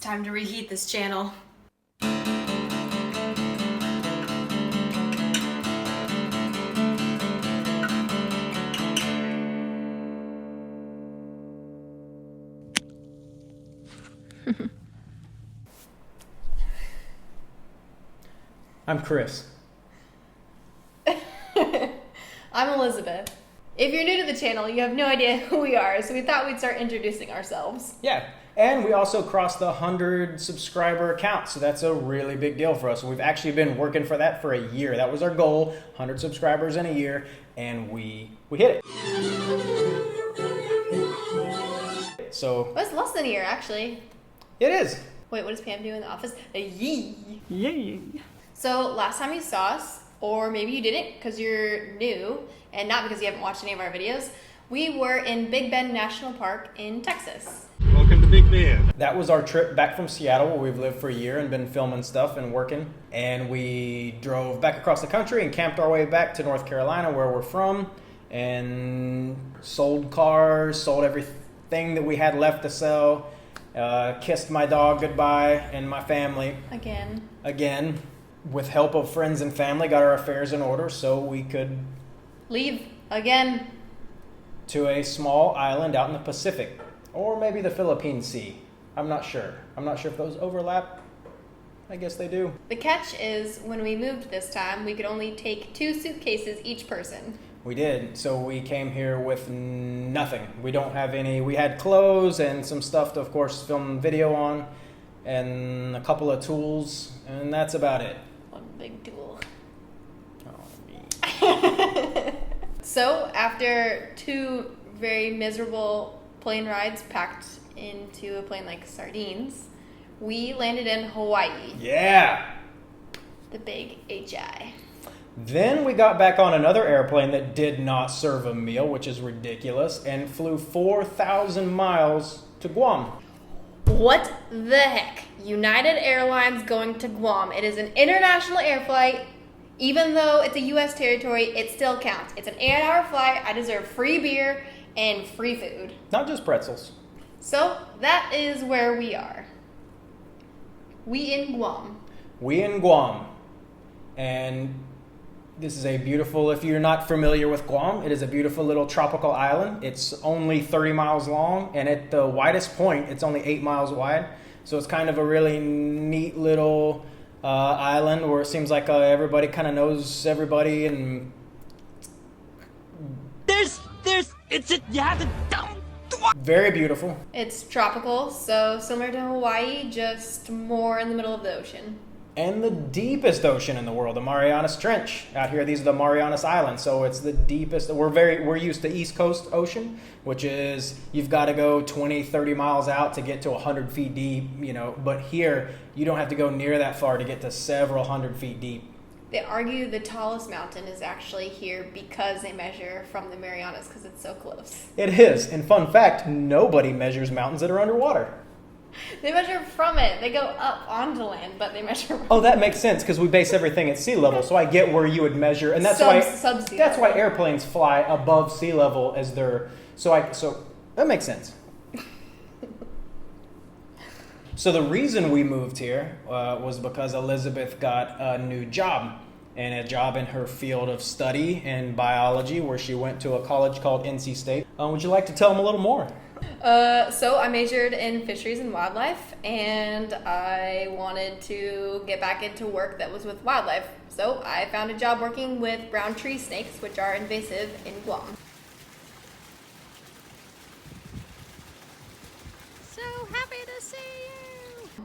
time to reheat this channel. I'm Chris. I'm Elizabeth. If you're new to the channel, you have no idea who we are, so we thought we'd start introducing ourselves. Yeah, and we also crossed the 100 subscriber count, so that's a really big deal for us. We've actually been working for that for a year. That was our goal, 100 subscribers in a year, and we hit it. So Well, it's less than a year, actually. it is. Wait, what does Pam do in the office? A yee. Yay. So last time you saw us, or maybe you didn't because you're new, and not because you haven't watched any of our videos, we were in Big Bend National Park in Texas. Welcome to Big Bend. That was our trip back from Seattle, where we've lived for a year and been filming stuff and working. And we drove back across the country and camped our way back to North Carolina, where we're from, and sold cars, sold everything that we had left to sell, kissed my dog goodbye and my family again, with help of friends and family, got our affairs in order so we could Leave again. to a small island out in the Pacific, or maybe the Philippine Sea. I'm not sure. I'm not sure if those overlap. I guess they do. The catch is when we moved this time, we could only take 2 suitcases each person. We did. So we came here with nothing. We don't have any. We had clothes and some stuff to, of course, film video on, and a couple of tools, and that's about it. One big tool. Oh, me. So, after 2 very miserable plane rides packed into a plane like sardines, we landed in Hawaii, Yeah. the big HI. Then we got back on another airplane that did not serve a meal, which is ridiculous, and flew 4,000 miles to Guam. What the heck? United Airlines going to Guam. It is an international air flight. Even though it's a U.S. territory, it still counts. It's an 8-hour flight. I deserve free beer and free food. Not just pretzels. So, that is where we are. We in Guam. We in Guam. And this is a beautiful, if you're not familiar with Guam, it is a beautiful little tropical island. It's only 30 miles long, and at the widest point, it's only 8 miles wide. So it's kind of a really neat little island where it seems like everybody kind of knows everybody, and You have to very beautiful. It's tropical, so similar to Hawaii, just more in the middle of the ocean. And the deepest ocean in the world, the Marianas Trench. Out here, these are the Marianas Islands, so it's the deepest. We're used to East Coast Ocean, which is you've got to go 20, 30 miles out to get to 100 feet deep, but here you don't have to go near that far to get to several hundred feet deep. They argue the tallest mountain is actually here because they measure from the Marianas because it's so close. It is. And fun fact, nobody measures mountains that are underwater. They measure from it. They go up onto land, but they measure from Oh, that makes sense because we base everything at sea level, so I get where you would measure, and that's Sub-sea that's why level. airplanes fly above sea level as they're so that makes sense. So the reason we moved here was because Elisabeth got a new job, and a job in her field of study in biology, where she went to a college called NC State. Would you like to tell them a little more? So I majored in fisheries and wildlife, and I wanted to get back into work that was with wildlife. So I found a job working with brown tree snakes, which are invasive in Guam. So happy to see you!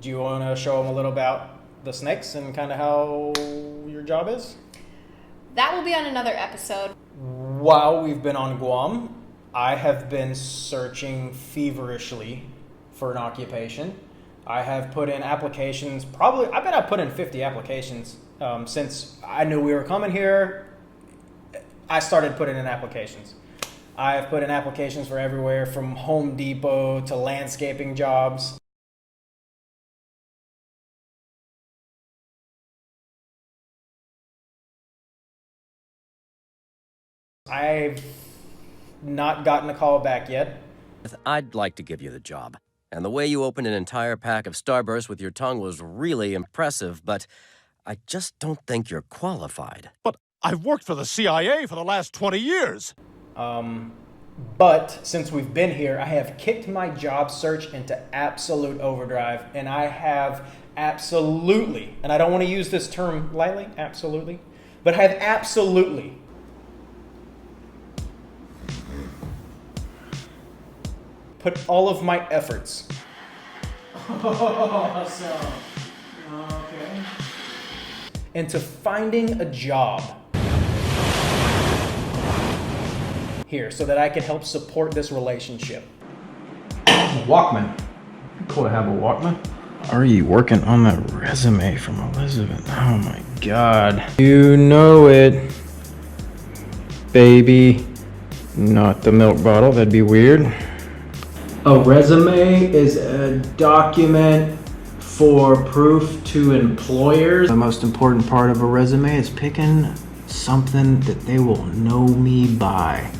Do you want to show them a little about the snakes and kind of how your job is? That will be on another episode. While we've been on Guam, I have been searching feverishly for an occupation. I have put in applications, I bet I put in 50 applications since I knew we were coming here. I started putting in applications. I've put in applications for everywhere from Home Depot to landscaping jobs. I've not gotten a call back yet. I'd like to give you the job. And the way you opened an entire pack of Starburst with your tongue was really impressive, but I just don't think you're qualified. But I've worked for the CIA for the last 20 years. But since we've been here, I have kicked my job search into absolute overdrive, and I have absolutely, and I don't want to use this term lightly, absolutely, but I have absolutely put all of my efforts into finding a job here so that I can help support this relationship. Walkman. Cool to have a Walkman. Are you working on that resume from Elizabeth? Oh my god. You know it, baby. Not the milk bottle, that'd be weird. A resume is a document for proof to employers. The most important part of a resume is picking something that they will know me by.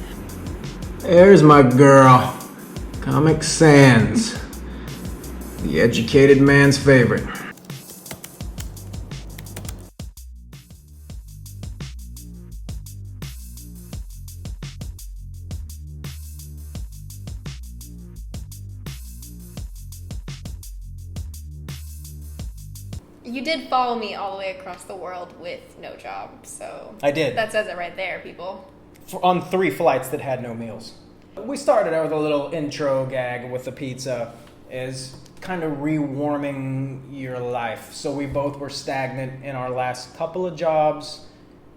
There's my girl, Comic Sans, the educated man's favorite. You did follow me all the way across the world with no job, so I did. that says it right there, people. On 3 flights that had no meals. We started out with a little intro gag with the pizza, is kind of rewarming your life. So we both were stagnant in our last couple of jobs.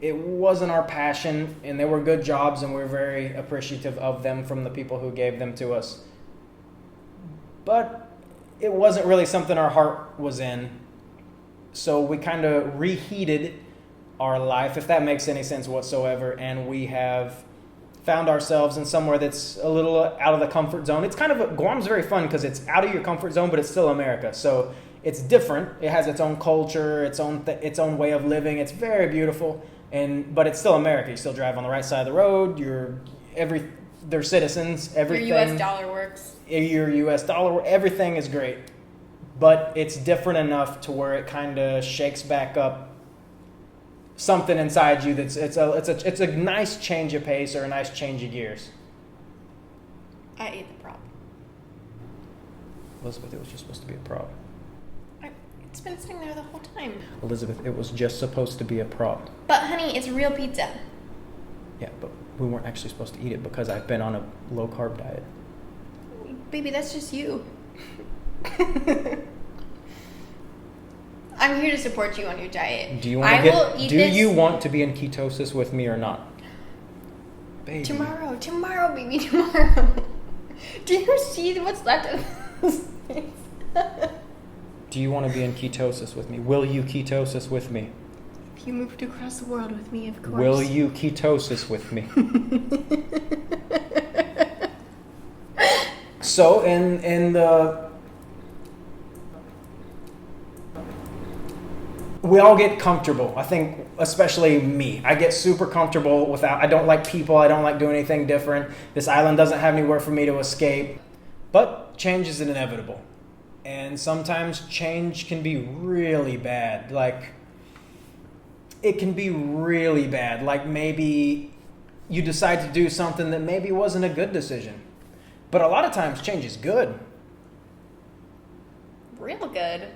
It wasn't our passion, and they were good jobs, and we're very appreciative of them from the people who gave them to us. But it wasn't really something our heart was in. So we kind of reheated our life, if that makes any sense whatsoever, and we have found ourselves in somewhere that's a little out of the comfort zone. It's kind of, Guam's very fun because it's out of your comfort zone, but it's still America. So it's different. It has its own culture, its own way of living. It's very beautiful, but it's still America. You still drive on the right side of the road. They're citizens. Everything. Your U.S. dollar works. Your U.S. dollar, everything is great. But it's different enough to where it kind of shakes back up something inside you. It's a nice change of pace or a nice change of gears. I ate the prop. Elizabeth, it was just supposed to be a prop. It's been sitting there the whole time. Elizabeth, it was just supposed to be a prop. But honey, it's real pizza. Yeah, but we weren't actually supposed to eat it because I've been on a low carb diet. Baby, that's just you. I'm here to support you on your diet. Do you want to be in ketosis with me or not? Baby. Tomorrow, baby, tomorrow. Do you see what's left of this face? Do you want to be in ketosis with me? Will you ketosis with me? If you moved across the world with me, of course. Will you ketosis with me? So in the we all get comfortable. I think especially me. I get super comfortable I don't like people. I don't like doing anything different. This island doesn't have anywhere for me to escape. But change is inevitable. And sometimes change can be really bad. It can be really bad. Like maybe you decide to do something that maybe wasn't a good decision. But a lot of times change is good. Real good.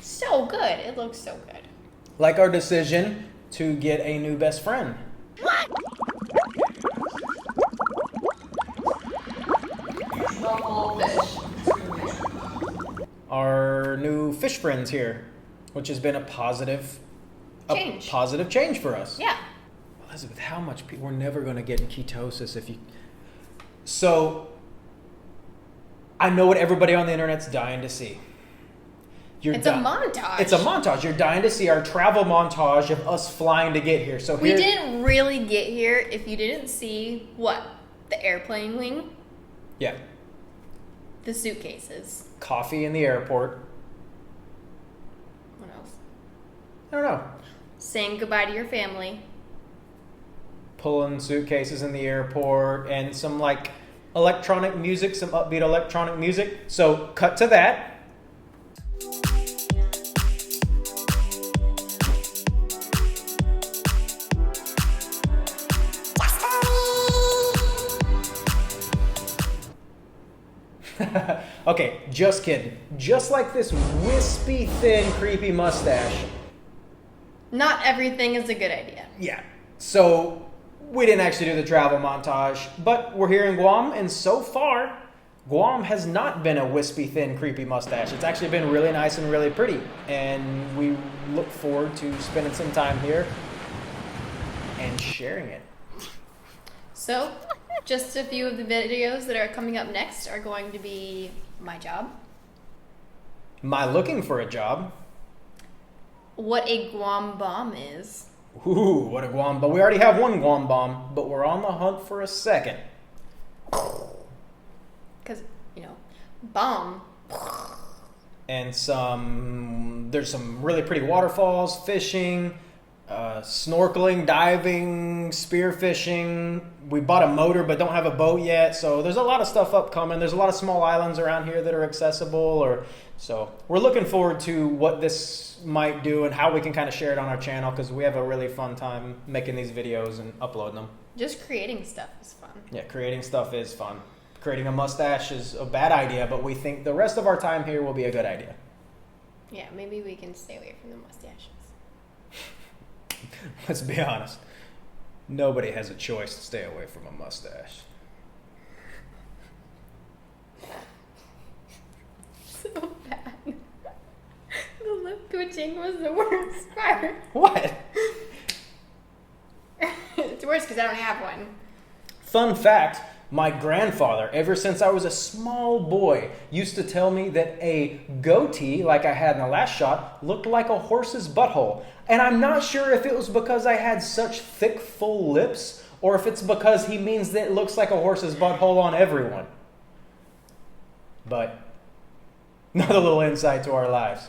So good. It looks so good. Like our decision to get a new best friend. What? Our new fish friends here, which has been a positive change for us. Yeah. Elizabeth, how much we're never going to get in ketosis if you. So, I know what everybody on the internet's dying to see. It's a montage. It's a montage. You're dying to see our travel montage of us flying to get here. So we didn't really get here if you didn't see what? The airplane wing? Yeah. The suitcases. Coffee in the airport. What else? I don't know. Saying goodbye to your family. Pulling suitcases in the airport and some electronic music, some upbeat electronic music. So cut to that. Okay, just kidding. Just like this wispy, thin, creepy mustache. Not everything is a good idea. Yeah. So we didn't actually do the travel montage, but we're here in Guam, and so far, Guam has not been a wispy, thin, creepy mustache. It's actually been really nice and really pretty, and we look forward to spending some time here and sharing it. So, just a few of the videos that are coming up next are going to be my job, My looking for a job. what a Guam bomb is, Ooh, what a Guam bomb. We already have one Guam bomb, but we're on the hunt for a second. because, bomb. And there's some really pretty waterfalls, fishing, snorkeling, diving, spearfishing. We bought a motor but don't have a boat yet, so there's a lot of stuff upcoming. There's a lot of small islands around here that are accessible, so we're looking forward to what this might do and how we can kind of share it on our channel, because we have a really fun time making these videos and uploading them. Just creating stuff is fun. Yeah, creating stuff is fun. Creating a mustache is a bad idea, but we think the rest of our time here will be a good idea. Yeah, maybe we can stay away from the mustaches. Let's be honest. Nobody has a choice to stay away from a mustache. So bad. The lip twitching was the worst part. What? It's worse because I don't have one. Fun fact, my grandfather, ever since I was a small boy, used to tell me that a goatee, like I had in the last shot, looked like a horse's butthole. And I'm not sure if it was because I had such thick, full lips, or if it's because he means that it looks like a horse's butthole on everyone. But another little insight to our lives.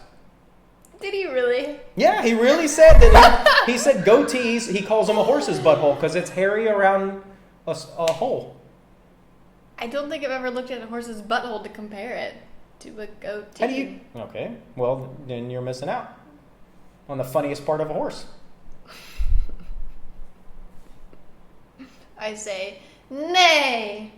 Did he really? Yeah, he really said that. He said goatees, he calls them a horse's butthole because it's hairy around a hole. I don't think I've ever looked at a horse's butthole to compare it to a goatee. How do you? Okay, well, then you're missing out on the funniest part of a horse. I say, nay.